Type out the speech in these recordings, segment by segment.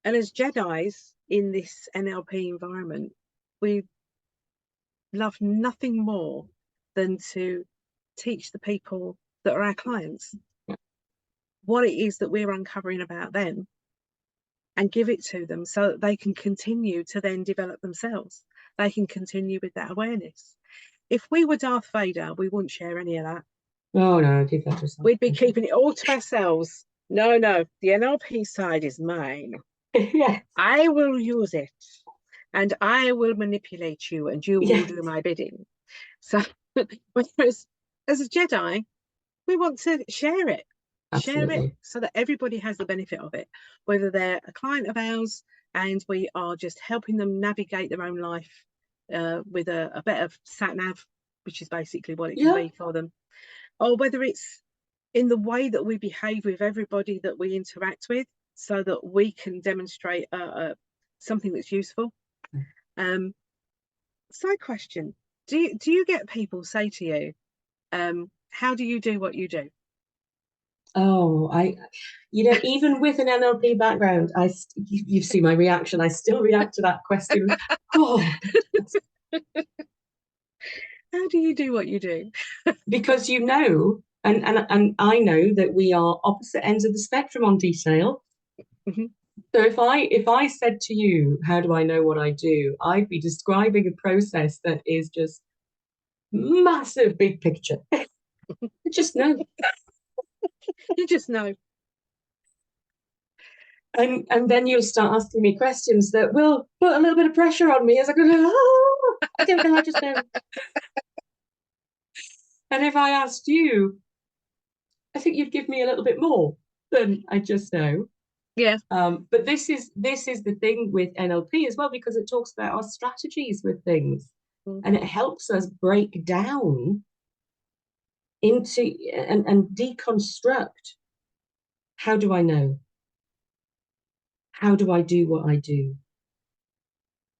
And as Jedis in this NLP environment, we love nothing more than to teach the people that are our clients what it is that we're uncovering about them and give it to them so that they can continue to then develop themselves. They can continue with that awareness. If we were Darth Vader, we wouldn't share any of that. Oh, no, keep that to yourself. We'd be keeping it all to ourselves. No, the NLP side is mine. Yeah. I will use it and I will manipulate you and you will do my bidding. So whereas as a Jedi, we want to share it. Absolutely. Share it so that everybody has the benefit of it, whether they're a client of ours and we are just helping them navigate their own life with a better sat nav, which is basically what it can be for them, or whether it's in the way that we behave with everybody that we interact with so that we can demonstrate something that's useful. Side question, do you get people say to you, how do you do what you do? Oh, even with an NLP background, you've seen my reaction. I still react to that question. Oh, how do you do what you do? Because and I know that we are opposite ends of the spectrum on detail. Mm-hmm. So if I said to you, how do I know what I do? I'd be describing a process that is just massive big picture. You just know. You just know. And then you'll start asking me questions that will put a little bit of pressure on me as I go, oh, I don't know, I just know. And if I asked you, I think you'd give me a little bit more than I just know. Yeah. But this is the thing with NLP as well, because it talks about our strategies with things, and it helps us break down into and deconstruct. How do I know? How do I do what I do?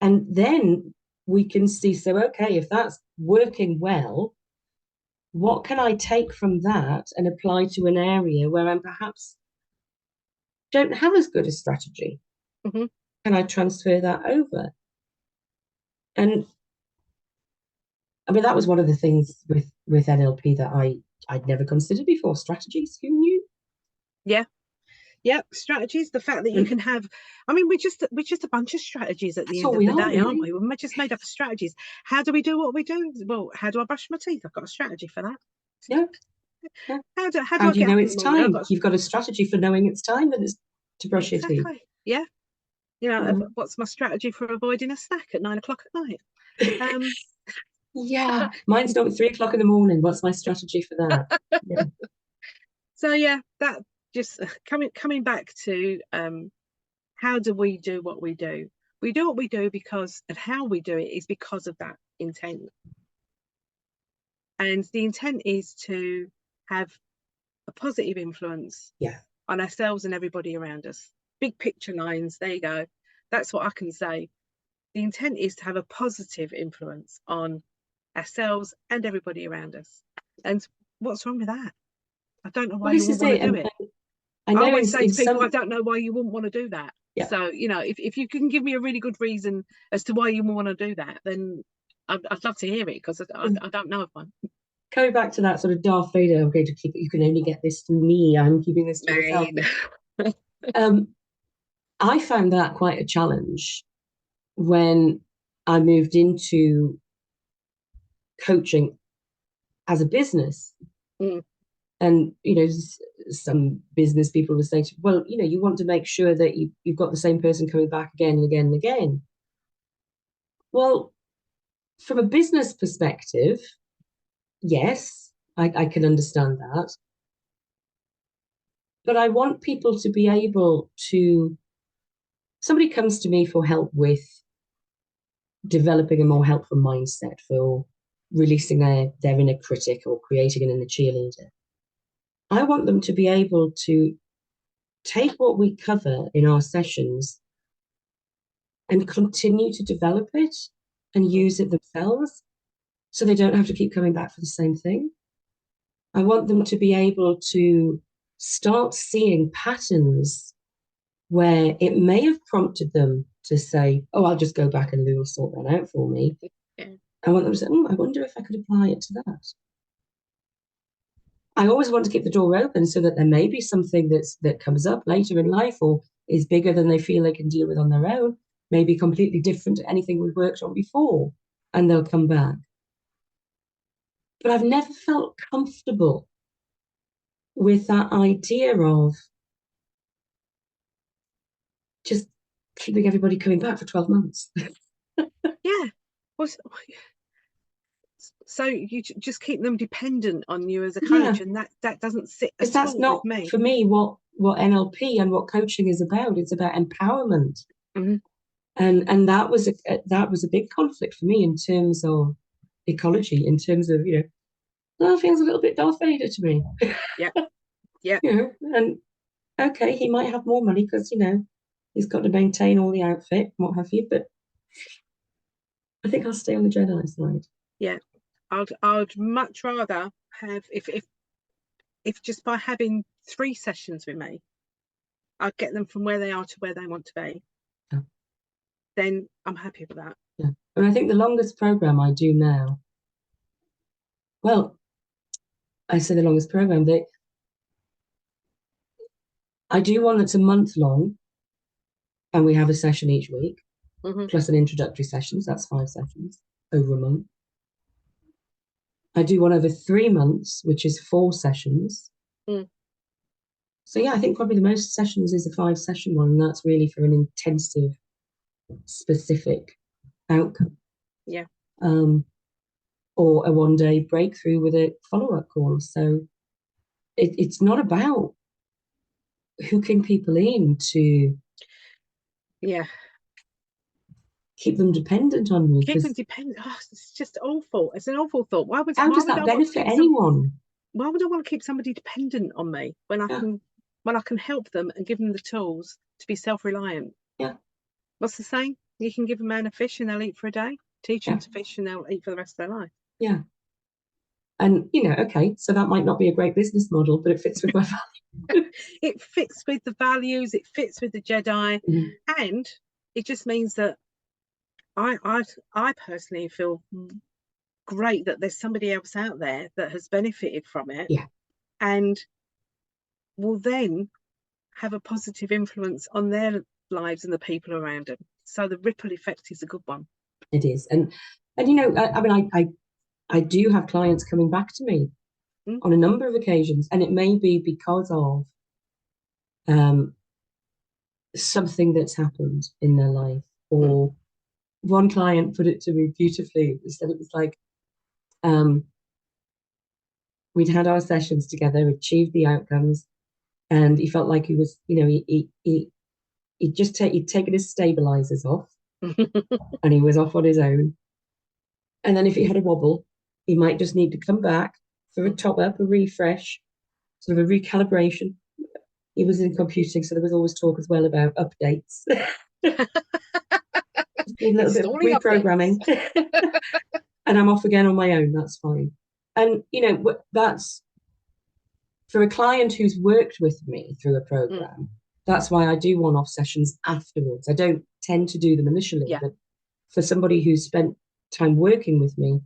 And then we can see, so, okay, if that's working well, what can I take from that and apply to an area where I'm perhaps don't have as good a strategy? Mm-hmm. Can I transfer that over? And I mean, that was one of the things with NLP that I'd never considered before. Strategies, who knew? Yeah, strategies. The fact that you can have, I mean, we're just a bunch of strategies at the end of the day, aren't we? We're just made up of strategies. How do we do what we do? Well, how do I brush my teeth? I've got a strategy for that. Yeah. How do I do you know it's time? You've got a strategy for knowing it's time that it's to brush your teeth. Yeah. You know, what's my strategy for avoiding a snack at 9 o'clock at night? Yeah, mine's not 3 o'clock in the morning. What's my strategy for that? Yeah. So yeah, that just coming back to how do we do what we do? We do what we do because, and how we do it is because of that intent. And the intent is to have a positive influence on ourselves and everybody around us. Big picture lines, there you go. That's what I can say. The intent is to have a positive influence on ourselves and everybody around us. And what's wrong with that? I don't know why you wouldn't want to do it. I always say to people, I don't know why you wouldn't want to do that. Yeah. So, you know, if you can give me a really good reason as to why you want to do that, then I'd love to hear it, because I don't know of one. Going back to that sort of Darth Vader, I'm going to keep it, you can only get this through me, I'm keeping this to myself. I found that quite a challenge when I moved into coaching as a business. And, you know, some business people were saying, well, you know, you want to make sure that you've got the same person coming back again and again and again. Well, from a business perspective, yes, I can understand that. But I want people to be able to, somebody comes to me for help with developing a more helpful mindset, for releasing their inner critic or creating an inner cheerleader. I want them to be able to take what we cover in our sessions and continue to develop it and use it themselves, so they don't have to keep coming back for the same thing. I want them to be able to start seeing patterns where it may have prompted them to say, oh, I'll just go back and Lou will sort that out for me. Yeah. I want them to say, I wonder if I could apply it to that. I always want to keep the door open so that there may be something that comes up later in life or is bigger than they feel they can deal with on their own, maybe completely different to anything we've worked on before, and they'll come back. But I've never felt comfortable with that idea of just keeping everybody coming back for 12 months. Yeah. Well, so you just keep them dependent on you as a coach, and that doesn't sit at that's all not, with me. For me, what NLP and what coaching is about. It's about empowerment. Mm-hmm. And that was a big conflict for me in terms of ecology, in terms of, that feels a little bit Darth Vader to me. Yeah. Yeah. And okay, he might have more money because, he's got to maintain all the outfit and what have you, but I think I'll stay on the Jedi side. Yeah. I'd much rather have, if just by having 3 sessions with me, I'd get them from where they are to where they want to be. Yeah. Then I'm happy with that. Yeah. And I think the longest program I do now, well, I say the longest program, I do one that's a month long, and we have a session each week, plus an introductory session. So that's 5 sessions over a month. I do one over 3 months, which is 4 sessions. So yeah, I think probably the most sessions is a 5-session one, and that's really for an intensive, specific outcome. Yeah. Or a 1-day breakthrough with a follow-up call. So it's not about hooking people in to keep them dependent on you. Keep them dependent. Oh, it's just awful. It's an awful thought. How does that benefit anyone? Why would I want to keep somebody dependent on me when I can help them and give them the tools to be self-reliant? Yeah. What's the saying? You can give a man a fish and they'll eat for a day. Teach them to fish and they'll eat for the rest of their life. Yeah. And, okay, so that might not be a great business model, but it fits with my values. It fits with the values. It fits with the Jedi. And it just means that I personally feel great that there's somebody else out there that has benefited from it. Yeah. And will then have a positive influence on their lives and the people around them. So the ripple effect is a good one. It is. And I mean, I do have clients coming back to me on a number of occasions, and it may be because of something that's happened in their life. Or one client put it to me beautifully. He said it was like, we'd had our sessions together, achieved the outcomes, and he felt like he was, he'd taken his stabilizers off and he was off on his own. And then if he had a wobble, he might just need to come back for a top up, a refresh, sort of a recalibration. He was in computing, so there was always talk as well about updates. A little bit of reprogramming. And I'm off again on my own. That's fine. And, that's for a client who's worked with me through a program. That's why I do one-off sessions afterwards. I don't tend to do them initially, but for somebody who's spent time working with me,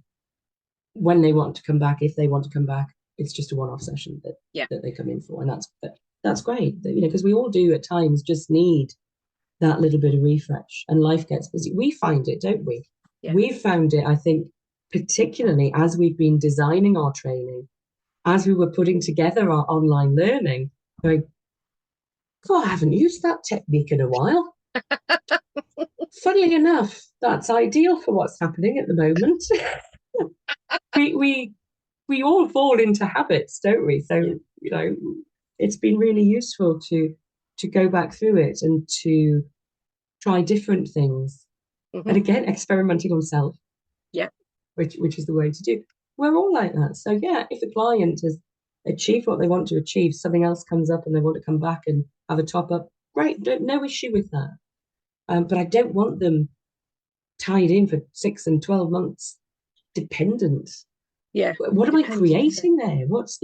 when they want to come back, if they want to come back, it's just a one-off session that they come in for. And that's great, because we all do at times just need that little bit of refresh, and life gets busy. We find it, don't we? Yeah. We've found it, I think, particularly as we've been designing our training, as we were putting together our online learning, going, God, I haven't used that technique in a while. Funnily enough, that's ideal for what's happening at the moment. we all fall into habits, don't we? So, it's been really useful to go back through it and to try different things. And again, experimenting on self. Yeah. Which is the way to do. We're all like that. So yeah, if a client has achieved what they want to achieve, something else comes up and they want to come back and have a top up, great, no issue with that. But I don't want them tied in for 6 and 12 months dependent. Yeah. What am I creating there? What's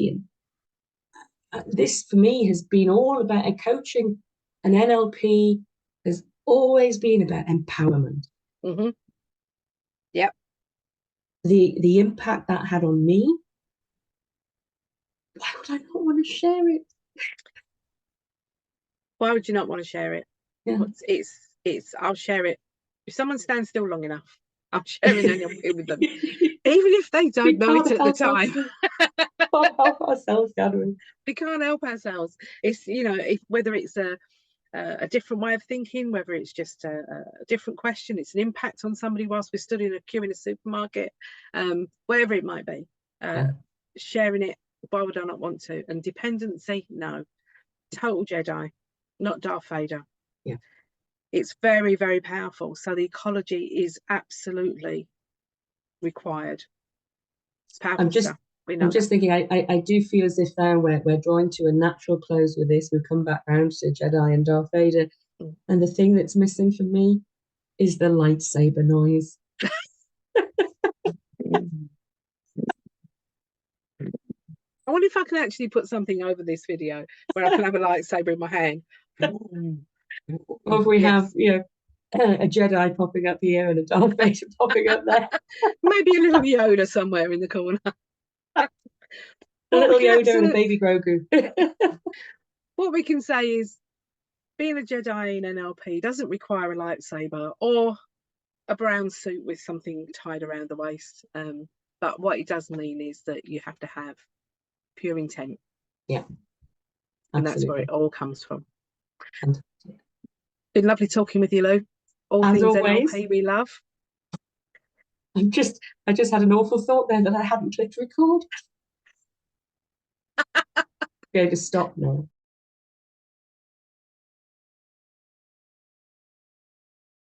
this for me has been all about a coaching. And NLP has always been about empowerment. Mm-hmm. Yep. The impact that had on me, why would I not want to share it? Why would you not want to share it? Yeah. I'll share it. If someone stands still long enough, I'm sharing NLP with them. Even if they don't know it at the time. Can't help ourselves, can we? We can't help ourselves. It's, you know, whether it's a different way of thinking, whether it's just a different question, it's an impact on somebody whilst we're stood in a queue in a supermarket, wherever it might be, sharing it, why would I not want to? And dependency, no. Total Jedi, not Darth Vader. Yeah. It's very, very powerful. So the ecology is absolutely required. It's powerful stuff. I'm just thinking, I do feel as if now we're drawing to a natural close with this. We've come back round to Jedi and Darth Vader. And the thing that's missing for me is the lightsaber noise. I wonder if I can actually put something over this video where I can have a lightsaber in my hand. Or if we have, you know, a Jedi popping up here and a Darth Vader popping up there. Maybe a little Yoda somewhere in the corner. A little Yoda and a baby Grogu. What we can say is being a Jedi in NLP doesn't require a lightsaber or a brown suit with something tied around the waist. But what it does mean is that you have to have pure intent. Yeah. And that's where it all comes from. And been lovely talking with you, Lou. All things always. NLP we love. I just had an awful thought there that I hadn't clicked record. Go to stop now.